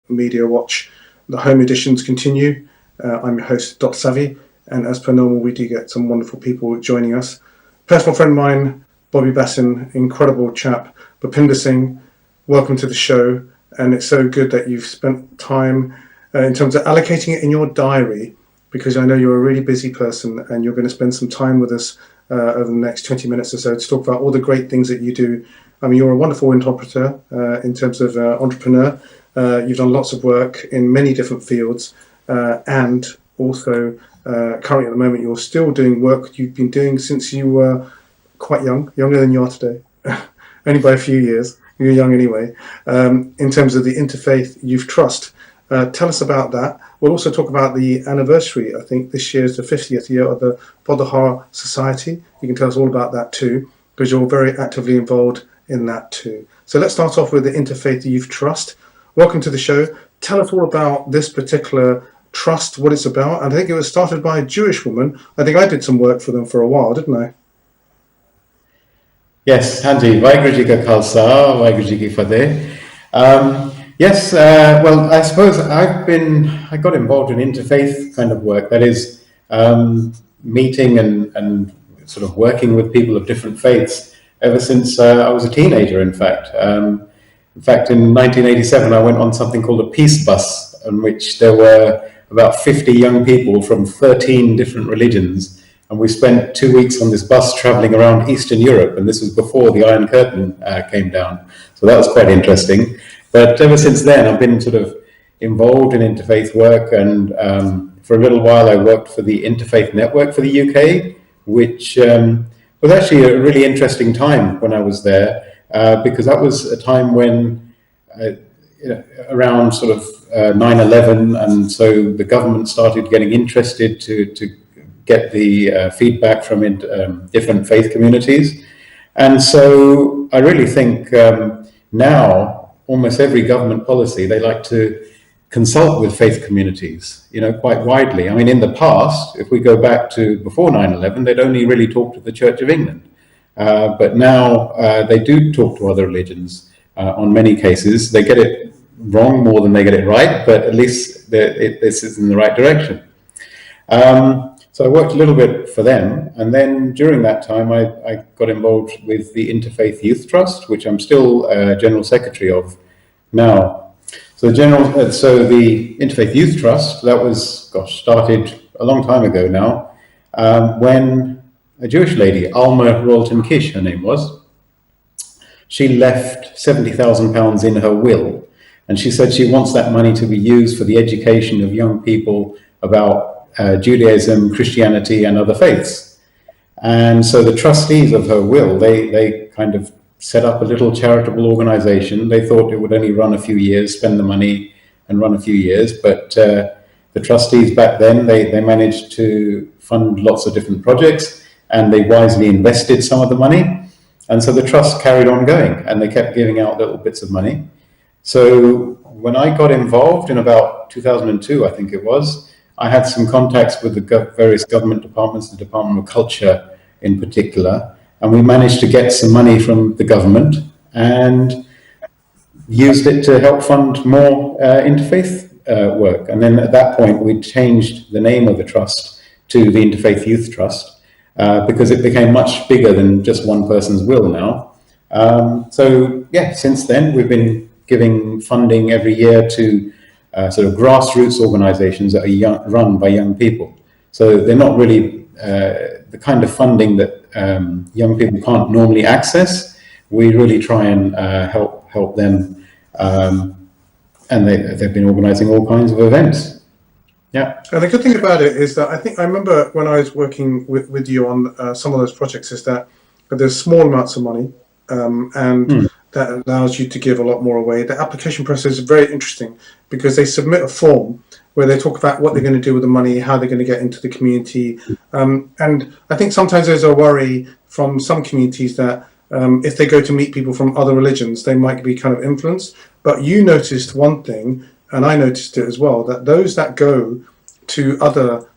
Media Watch. The home editions continue. I'm your host, Dr. Savvy, and as per normal, we do get some wonderful people joining us. Personal friend of mine, Bobby Bassin, incredible chap, Bhupinder Singh, welcome to the show. And it's so good that you've spent time in terms of allocating it in your diary, because I know you're a really busy person and you're going to spend some time with us over the next 20 minutes or so to talk about all the great things that you do. I mean, you're a wonderful interpreter in terms of entrepreneur. You've done lots of work in many different fields, and also currently at the moment you're still doing work you've been doing since you were quite young, younger than you are today, only by a few years. You're young anyway. In terms of the Interfaith Youth Trust, tell us about that. We'll also talk about the anniversary. I think this year is the 50th year of the Pothohar Society. You can tell us all about that too, because you're very actively involved in that too. So let's start off with the Interfaith Youth Trust. Welcome to the show. Tell us all about this particular trust, what it's about. And I think it was started by a Jewish woman. I think I did some work for them for a while, didn't I? Yes, Hanji, Vaheguru Ji Ka Khalsa, Vaheguru Ji Ki Fateh. Yes, well, I suppose I got involved in interfaith kind of work, that is, meeting and sort of working with people of different faiths ever since I was a teenager, in fact. In fact, in 1987, I went on something called a peace bus, on which there were about 50 young people from 13 different religions. And we spent 2 weeks on this bus traveling around Eastern Europe. And this was before the Iron Curtain came down. So that was quite interesting. But ever since then, I've been sort of involved in interfaith work. And for a little while, I worked for the Interfaith Network for the UK, which was actually a really interesting time when I was there. Because that was a time when, around sort of 9/11, and so the government started getting interested to get the feedback from different faith communities. And so I really think now almost every government policy, they like to consult with faith communities, quite widely. I mean, in the past, if we go back to before 9/11, they'd only really talked to the Church of England. But now they do talk to other religions on many cases. They get it wrong more than they get it right, but at least this is in the right direction. So I worked a little bit for them, and then during that time I got involved with the Interfaith Youth Trust, which I'm still General Secretary of now. So the Interfaith Youth Trust, that was, started a long time ago now, when a Jewish lady, Alma Royalton Kish, her name was, she left £70,000 in her will, and she said she wants that money to be used for the education of young people about Judaism, Christianity, and other faiths. And so the trustees of her will, they kind of set up a little charitable organization. They thought it would only run a few years, spend the money and run a few years, but the trustees back then, they managed to fund lots of different projects, and they wisely invested some of the money. And so the trust carried on going, and they kept giving out little bits of money. So when I got involved in about 2002, I think it was, I had some contacts with the various government departments, the Department of Culture in particular, and we managed to get some money from the government and used it to help fund more interfaith work. And then at that point, we changed the name of the trust to the Interfaith Youth Trust, because it became much bigger than just one person's will now. So yeah, since then we've been giving funding every year to sort of grassroots organizations that are run by young people. So they're not really the kind of funding that young people can't normally access. We really try and help them, and they've been organizing all kinds of events. Yeah. And the good thing about it is that I remember when I was working with you on some of those projects, is that there's small amounts of money, and that allows you to give a lot more away. The application process is very interesting because they submit a form where they talk about what they're going to do with the money, how they're going to get into the community. And I think sometimes there's a worry from some communities that if they go to meet people from other religions, they might be kind of influenced. But you noticed one thing, and I noticed it as well, that those that go to other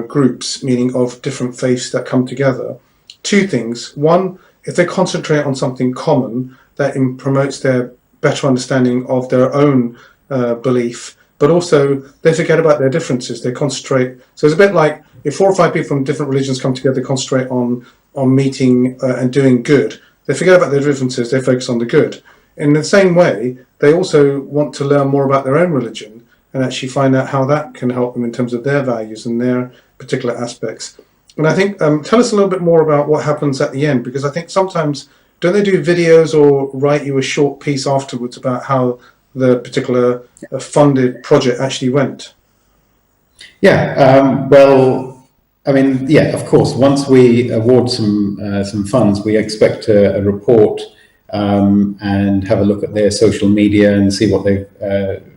groups, meaning of different faiths that come together, two things. One, if they concentrate on something common, that promotes their better understanding of their own belief, but also they forget about their differences. They concentrate. So it's a bit like if 4 or 5 people from different religions come together, they concentrate on meeting and doing good. They forget about their differences. They focus on the good. In the same way, they also want to learn more about their own religion and actually find out how that can help them in terms of their values and their particular aspects. And I think, tell us a little bit more about what happens at the end, because I think sometimes, don't they do videos or write you a short piece afterwards about how the particular funded project actually went? Yeah, well, I mean, yeah, of course. Once we award some funds, we expect a report and have a look at their social media and see what they've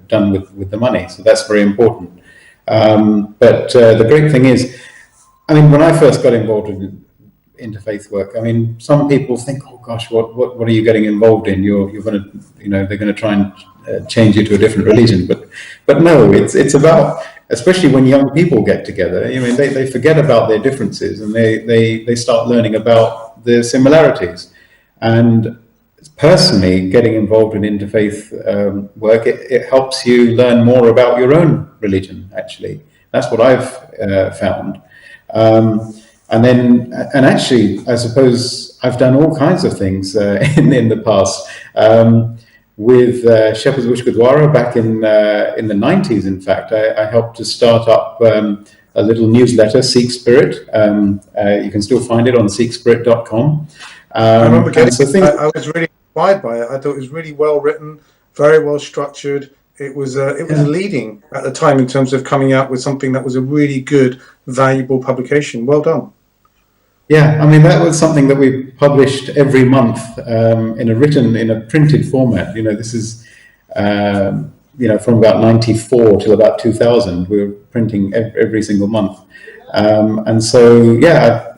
done with the money. So that's very important. But the great thing is, I mean, when I first got involved in interfaith work, I mean, some people think, oh gosh, what are you getting involved in? You're going to, they're going to try and change you to a different religion. But no, it's about, especially when young people get together, I mean, they forget about their differences and they start learning about the similarities. And personally, getting involved in interfaith work, it helps you learn more about your own religion, actually. That's what I've found. And actually, I suppose I've done all kinds of things in the past. With Shepherd's Bush Gurdwara back in the 90s, in fact, I helped to start up a little newsletter, Sikh Spirit. You can still find it on sikhspirit.com. I remember I was really inspired by it. I thought it was really well written, very well structured. It was leading at the time in terms of coming out with something that was a really good, valuable publication. Well done. Yeah, I mean, that was something that we published every month in a printed format. This is, from about 94 till about 2000, we were printing every single month. And so, yeah,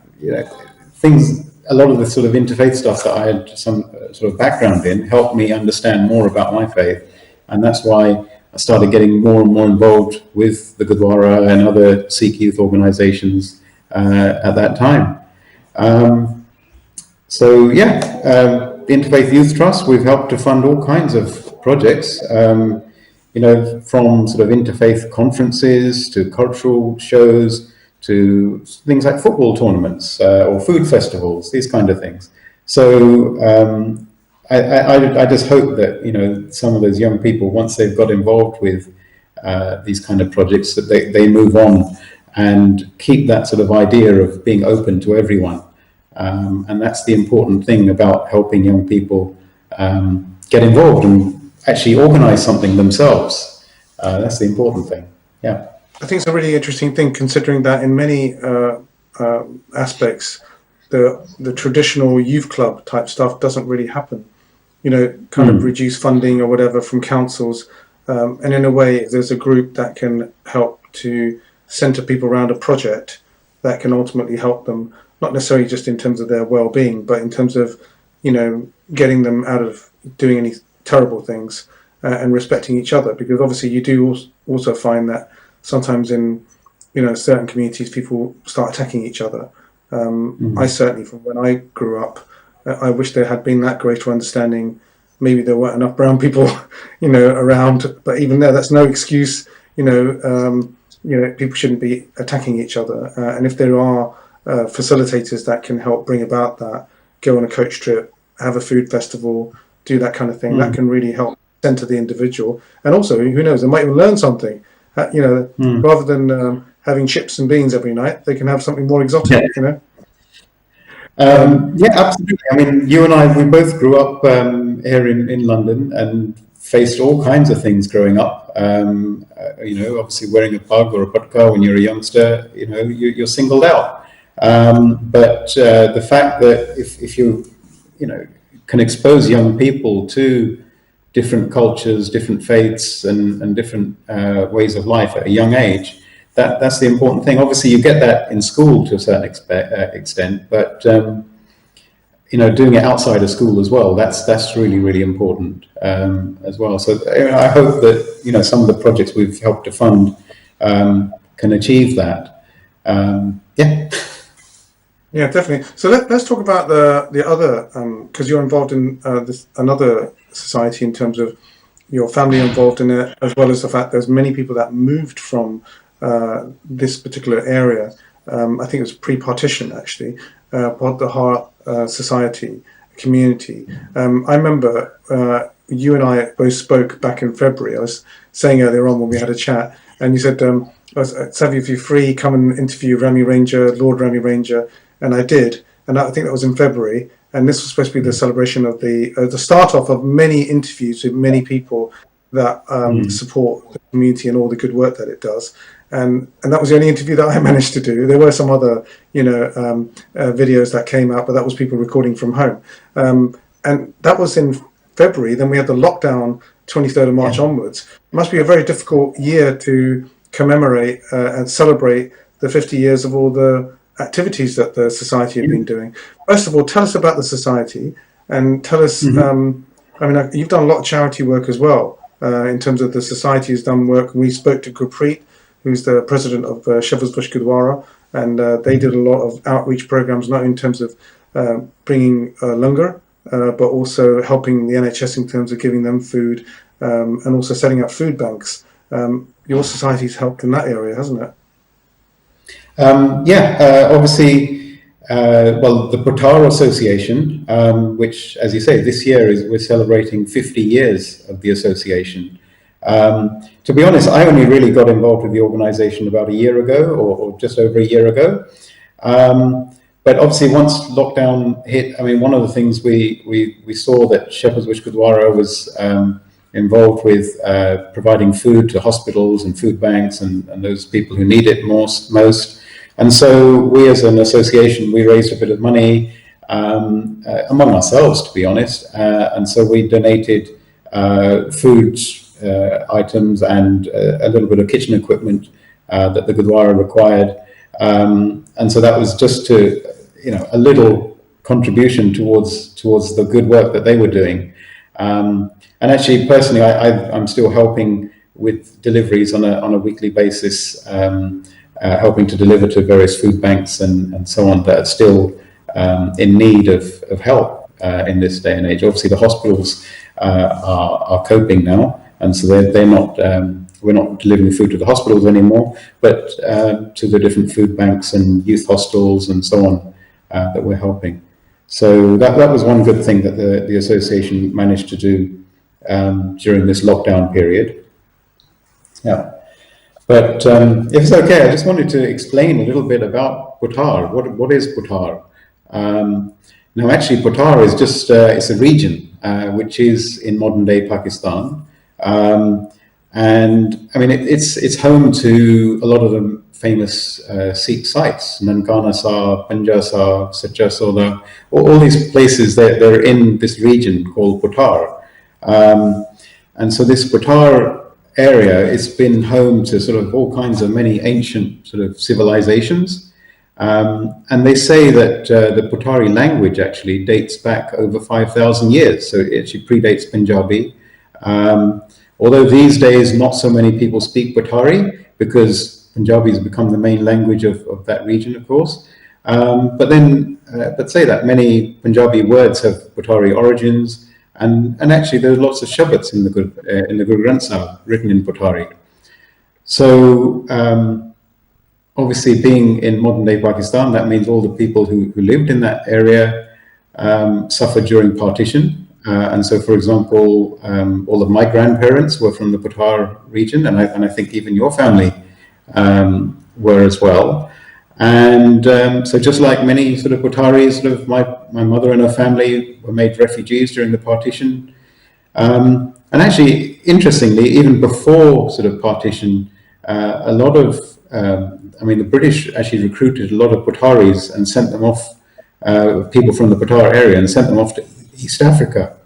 a lot of the sort of interfaith stuff that I had some sort of background in helped me understand more about my faith. And that's why I started getting more and more involved with the Gurdwara and other Sikh youth organizations at that time. The Interfaith Youth Trust, we've helped to fund all kinds of projects, from sort of interfaith conferences to cultural shows to things like football tournaments or food festivals, these kind of things. So I just hope that, some of those young people, once they've got involved with these kind of projects, that they move on and keep that sort of idea of being open to everyone. And that's the important thing about helping young people get involved and actually organize something themselves. That's the important thing. Yeah. I think it's a really interesting thing, considering that in many aspects, the traditional youth club type stuff doesn't really happen. Of reduce funding or whatever from councils. And in a way, if there's a group that can help to center people around a project that can ultimately help them, not necessarily just in terms of their well-being, but in terms of, getting them out of doing any terrible things and respecting each other. Because obviously you do also find that sometimes in, certain communities, people start attacking each other. I certainly, from when I grew up, I wish there had been that greater understanding. Maybe there weren't enough brown people, around, but even there, that's no excuse. People shouldn't be attacking each other. And if there are facilitators that can help bring about that, go on a coach trip, have a food festival, do that kind of thing, that can really help center the individual. And also, who knows, they might even learn something. Rather than having chips and beans every night, they can have something more exotic. Yeah, absolutely. I mean, you and I, we both grew up here in London and faced all kinds of things growing up. Obviously wearing a pug or a pothohar when you're a youngster, you're singled out. But the fact that if you, can expose young people to different cultures, different faiths, and different ways of life at a young age, that's the important thing. Obviously, you get that in school to a certain extent, but doing it outside of school as well, that's really, really important as well. So I hope that some of the projects we've helped to fund can achieve that. Yeah, definitely. So let's talk about the other, because you're involved in another society in terms of your family involved in it, as well as the fact there's many people that moved from this particular area. I think it was pre-partition, actually, Pothohar society, community. I remember you and I both spoke back in February. I was saying earlier on when we had a chat, and you said, Savi, if you're free, come and interview Rami Ranger, Lord Rami Ranger, and I did. And I think that was in February. And this was supposed to be the celebration of the start off of many interviews with many people that support the community and all the good work that it does. And that was the only interview that I managed to do. There were some other, videos that came out, but that was people recording from home. And that was in February. Then we had the lockdown, 23rd of March onwards. It must be a very difficult year to commemorate and celebrate the 50 years of all the activities that the society have been doing. First of all, tell us about the society, and tell us, you've done a lot of charity work as well, in terms of the society has done work. We spoke to Gurpreet, who's the president of Shepherd's Bush Gurdwara, and they did a lot of outreach programs, not in terms of bringing langar, but also helping the NHS in terms of giving them food, and also setting up food banks. Your society's helped in that area, hasn't it? Obviously, the Pothohar Association, which, as you say, this year we're celebrating 50 years of the association. To be honest, I only really got involved with the organisation about a year ago, or just over a year ago. But obviously, once lockdown hit, one of the things we saw that Shepherd's Bush Gurdwara was involved with providing food to hospitals and food banks and those people who need it most. And so we, as an association, we raised a bit of money among ourselves, to be honest. And so we donated food items and a little bit of kitchen equipment that the Gurdwara required. And so that was just to, a little contribution towards the good work that they were doing. And actually, personally, I'm still helping with deliveries on a weekly basis, helping to deliver to various food banks and so on that are still in need of help in this day and age. Obviously, the hospitals are coping now, and so they're not. We're not delivering food to the hospitals anymore, but to the different food banks and youth hostels and so on that we're helping. So that was one good thing that the association managed to do during this lockdown period. Yeah. But if it's okay, I just wanted to explain a little bit about Pothohar. What is Pothohar? Now, actually, Pothohar is just it's a region which is in modern-day Pakistan, and it's home to a lot of the famous Sikh sites: Nankana Sahib, Panja Sahib, Sacha Soda. All these places they're in this region called Pothohar, and so this Pothohar area, it's been home to sort of all kinds of many ancient sort of civilizations, and they say that the Pothohari language actually dates back over 5,000 years, so it actually predates Punjabi. Although these days not so many people speak Pothohari because Punjabi has become the main language of that region, of course. But say that many Punjabi words have Pothohari origins. And actually, there's lots of shabads in the Guru Granth Sahib written in Pothohari. So obviously, being in modern-day Pakistan, that means all the people who lived in that area suffered during partition. And so, for example, all of my grandparents were from the Pothohar region, and I think even your family were as well. And so just like many sort of Pothoharis, sort of my mother and her family were made refugees during the partition. And actually, interestingly, even before sort of partition, a lot of, the British actually recruited a lot of Pothoharis and sent them off, people from the Pothohar area, and sent them off to East Africa,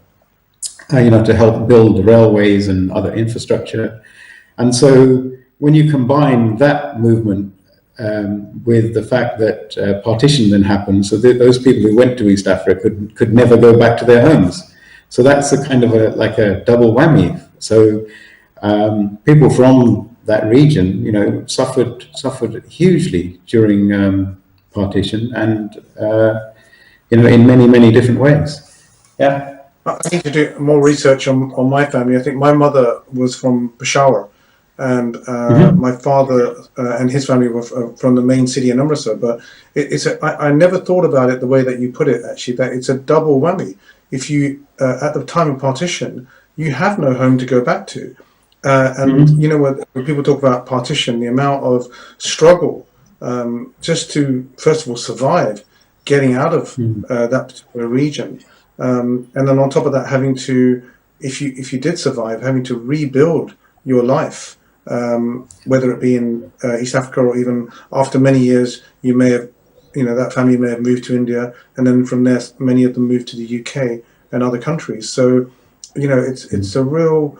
to help build railways and other infrastructure. And so when you combine that movement with the fact that partition then happened, so those people who went to East Africa could never go back to their homes. So that's a kind of a double whammy. So people from that region, suffered hugely during partition, and in many different ways. Yeah. I need to do more research on my family. I think my mother was from Peshawar, and my father and his family were from the main city in Amritsar. But I never thought about it the way that you put it, actually, that it's a double whammy. If you, at the time of partition, you have no home to go back to. And, you know, when people talk about partition, the amount of struggle just to, first of all, survive getting out of that particular region. And then on top of that, having to, if you did survive, having to rebuild your life, whether it be in East Africa or even after many years, you may have, you know, that family may have moved to India, and then from there, many of them moved to the UK and other countries. So, you know, it's a real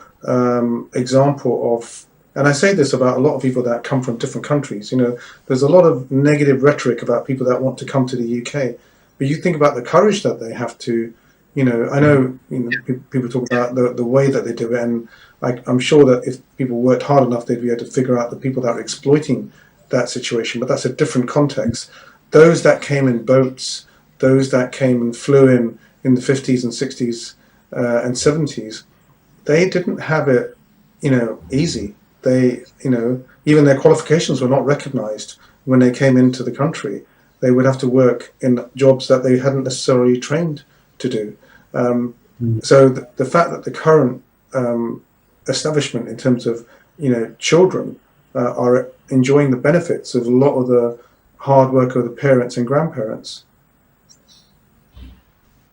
example of, and I say this about a lot of people that come from different countries. You know, there's a lot of negative rhetoric about people that want to come to the UK, but you think about the courage that they have to. You know, I know, you know, people talk about the way that they do it, and I'm sure that if people worked hard enough, they'd be able to figure out the people that are exploiting that situation. But that's a different context. Those that came in boats, those that came and flew in the 50s and 60s and 70s, they didn't have it, you know, easy. They, you know, even their qualifications were not recognised when they came into the country. They would have to work in jobs that they hadn't necessarily trained to do. So the fact that the current establishment, in terms of, you know, children are enjoying the benefits of a lot of the hard work of the parents and grandparents.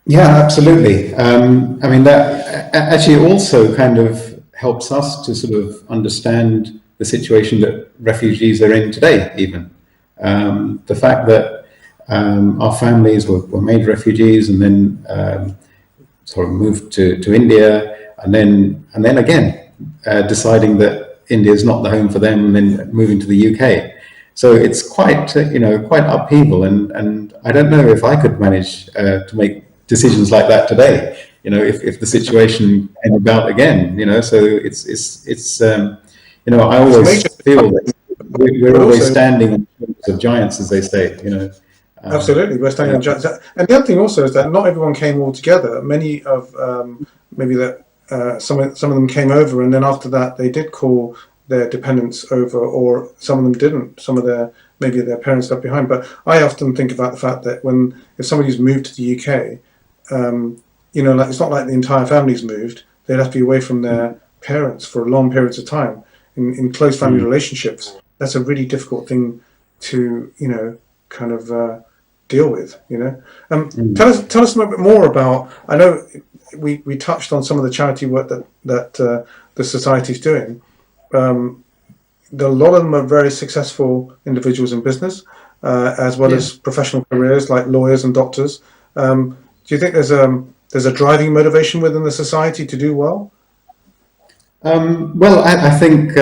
Yeah, absolutely. I mean, that actually also kind of helps us to sort of understand the situation that refugees are in today, even. The fact that our families were made refugees and then sort of moved to India, and then again deciding that India is not the home for them, and then moving to the UK. So it's quite quite upheaval, and I don't know if I could manage to make decisions like that today. You know, if the situation came about again. You know, so it's you know, I always feel that we're always standing on the shoulders of giants, as they say. You know. Absolutely, we're standing on giants. And the other thing also is that not everyone came all together. Many of maybe that some of them came over, and then after that they did call their dependents over, or some of them didn't. Some of maybe their parents left behind. But I often think about the fact that if somebody's moved to the UK, you know, like, it's not like the entire family's moved. They'd have to be away from their parents for long periods of time in close family relationships. That's a really difficult thing to, you know, kind of deal with. You know, tell us a little bit more about. I know we touched on some of the charity work that the society's doing. A lot of them are very successful individuals in business, as well as professional careers like lawyers and doctors. Do you think there's a driving motivation within the society to do well? Well, I think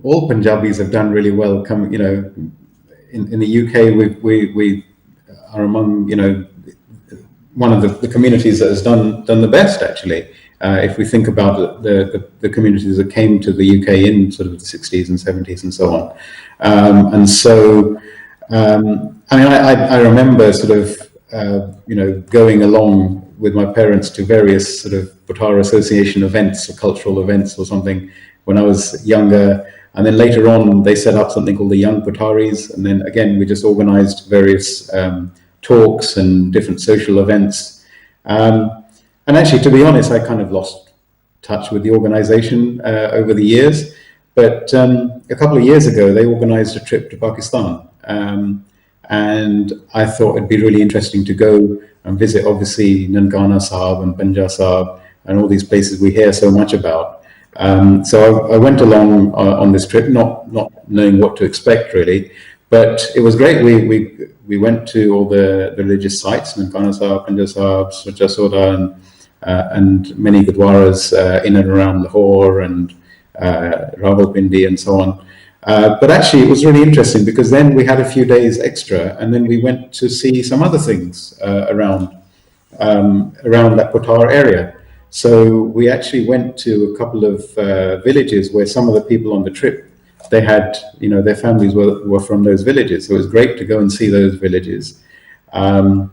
all Punjabis have done really well. You know, in the UK, we are among, you know, one of the communities that has done the best, actually. If we think about the communities that came to the UK in sort of the 60s and 70s and so on. And so, I mean, I remember sort of, you know, going along with my parents to various sort of Pothohar Association events or cultural events or something when I was younger. And then later on, they set up something called the Young Potharis. And then again, we just organized various talks and different social events. And actually, to be honest, I kind of lost touch with the organization over the years. But a couple of years ago, they organized a trip to Pakistan. And I thought it'd be really interesting to go and visit, obviously, Nankana Sahib and Banja Sahib and all these places we hear so much about. So I went along on this trip, not knowing what to expect, really. But it was great. We went to all the religious sites, Nankana Sahib, Banja Sahib, Sacha Soda, and many gurdwaras in and around Lahore and Rawalpindi and so on. But actually, it was really interesting because then we had a few days extra, and then we went to see some other things around that Pothohar area. So we actually went to a couple of villages where some of the people on the trip, they had, you know, their families were from those villages. So it was great to go and see those villages. And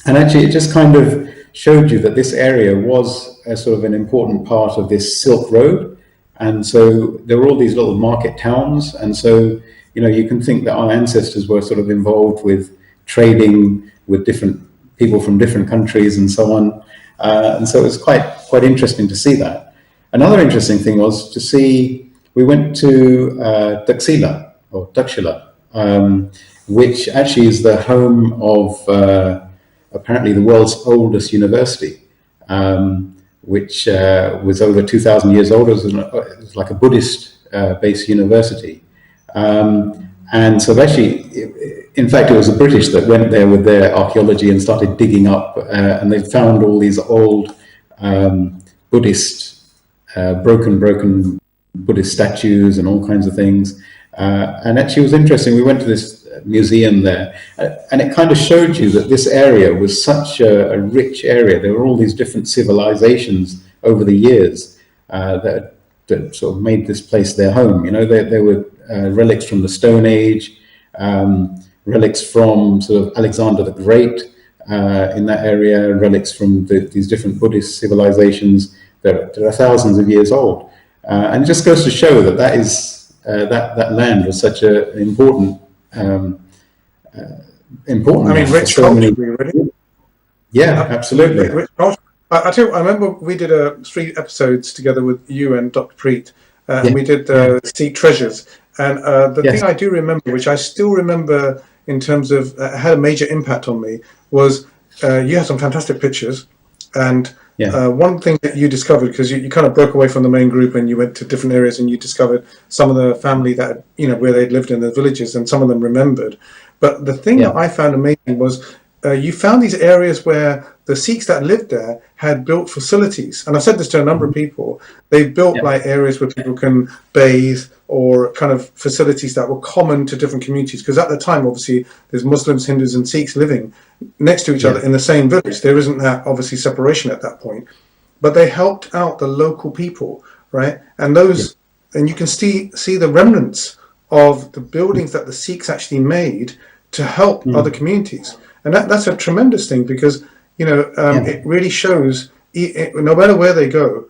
actually, it just kind of showed you that this area was a sort of an important part of this Silk Road. And so there were all these little market towns. And so, you can think that our ancestors were sort of involved with trading with different people from different countries and so on. And so it was quite interesting to see that. Another interesting thing was to see, we went to Takshila, which actually is the home of apparently the world's oldest university, which was over 2,000 years old. It was like a Buddhist-based university. And so actually, in fact, it was the British that went there with their archaeology and started digging up, and they found all these old Buddhist, broken Buddhist statues and all kinds of things. And actually it was interesting. We went to this museum there, and it kind of showed you that this area was such a rich area. There were all these different civilizations over the years that sort of made this place their home. There were relics from the Stone Age, relics from sort of Alexander the Great in that area, relics from these different Buddhist civilizations that are thousands of years old. And it just goes to show that that land was such an important rich culture, really. Yeah, absolutely. Rich culture. I tell you, I remember we did 3 episodes together with you and Dr. Preet, and we did Sikh Treasures. And the thing I do remember, which I still remember in terms of had a major impact on me, was you had some fantastic pictures. And one thing that you discovered, because you kind of broke away from the main group and you went to different areas, and you discovered some of the family that, where they'd lived in the villages, and some of them remembered. But the thing that I found amazing was you found these areas where the Sikhs that lived there had built facilities. And I've said this to a number of people. They built like areas where people can bathe, or kind of facilities that were common to different communities. Because at the time, obviously, there's Muslims, Hindus and Sikhs living next to each other in the same village. There isn't that, obviously, separation at that point. But they helped out the local people, right? And those, and you can see the remnants of the buildings that the Sikhs actually made to help other communities. And that's a tremendous thing, because, it really shows, no matter where they go,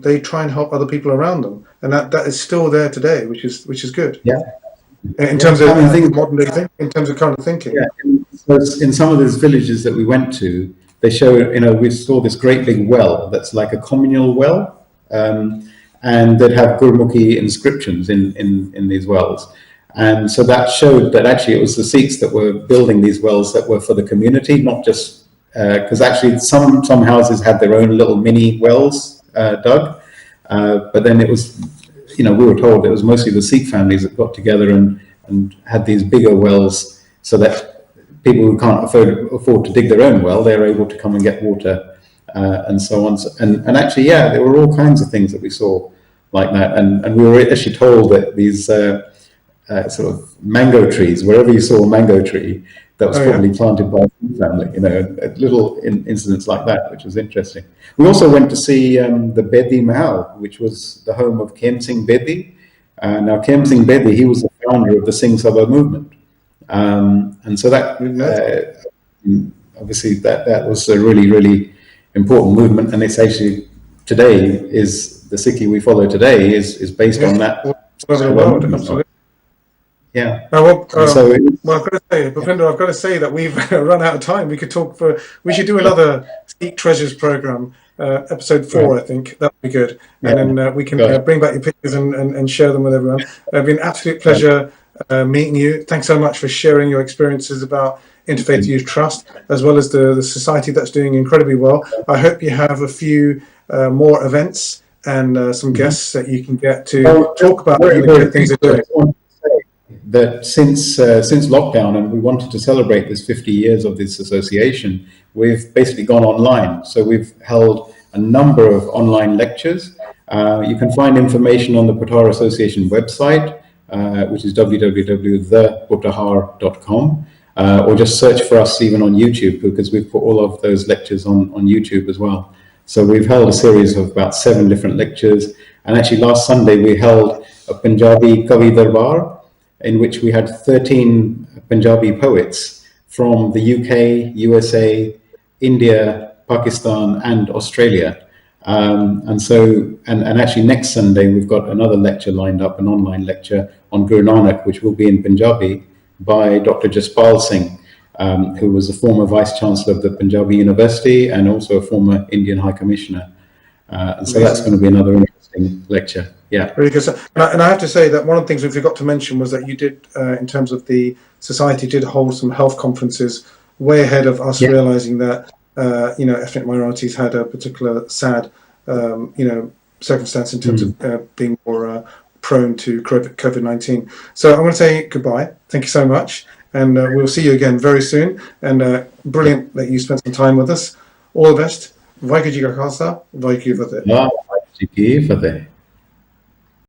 they try and help other people around them, and that is still there today, which is good. In terms of modern day in terms of kind of thinking. In some of those villages that we went to, they show, we saw this great big well that's like a communal well, and they'd have Gurmukhi inscriptions in these wells. And so that showed that actually it was the Sikhs that were building these wells that were for the community, not just because actually some houses had their own little mini wells dug, but then it was, we were told it was mostly the Sikh families that got together and had these bigger wells, so that people who can't afford to dig their own well, they're able to come and get water, and so on. And actually, there were all kinds of things that we saw like that, and we were actually told that these sort of mango trees, wherever you saw a mango tree, that was probably planted by a family, little incidents like that, which was interesting. We also went to see the Bedi Mahal, which was the home of Khem Singh Bedi. Now, Khem Singh Bedi, he was the founder of the Singh Sabha movement. And so that, obviously, that was a really, really important movement. And it's actually, today, is the Sikhi we follow today is based on that. Absolutely. Yeah. Well, I've got to say, Bhupinder, I've got to say that we've run out of time. We could talk we should do another Sikh Treasures program, episode 4, I think. That would be good. And then we can bring back your pictures and share them with everyone. It's been an absolute pleasure meeting you. Thanks so much for sharing your experiences about Interfaith Youth Trust, as well as the society that's doing incredibly well. I hope you have a few more events and some guests that you can get to talk about the good things they're doing. That since lockdown, and we wanted to celebrate this 50 years of this association, we've basically gone online. So we've held a number of online lectures. You can find information on the Pothohar Association website, which is www.thepothohar.com, or just search for us even on YouTube, because we've put all of those lectures on YouTube as well. So we've held a series of about 7 different lectures. And actually last Sunday we held a Punjabi Kavi Darbar, in which we had 13 Punjabi poets from the UK, USA, India, Pakistan, and Australia. And actually next Sunday we've got another lecture lined up, an online lecture on Guru Nanak, which will be in Punjabi by Dr. Jaspal Singh, who was the former Vice Chancellor of the Punjabi University and also a former Indian High Commissioner. And so that's going to be another interesting lecture. Yeah. Very good. And I have to say that one of the things we forgot to mention was that you did, in terms of the society, did hold some health conferences way ahead of us realizing that, ethnic minorities had a particular sad, circumstance in terms of being more prone to COVID-19. So I'm going to say goodbye. Thank you so much. And we'll see you again very soon. And brilliant that you spent some time with us. All the best. Vaheguru Ji Ka Khalsa, Vaheguru Ji Ki Fateh.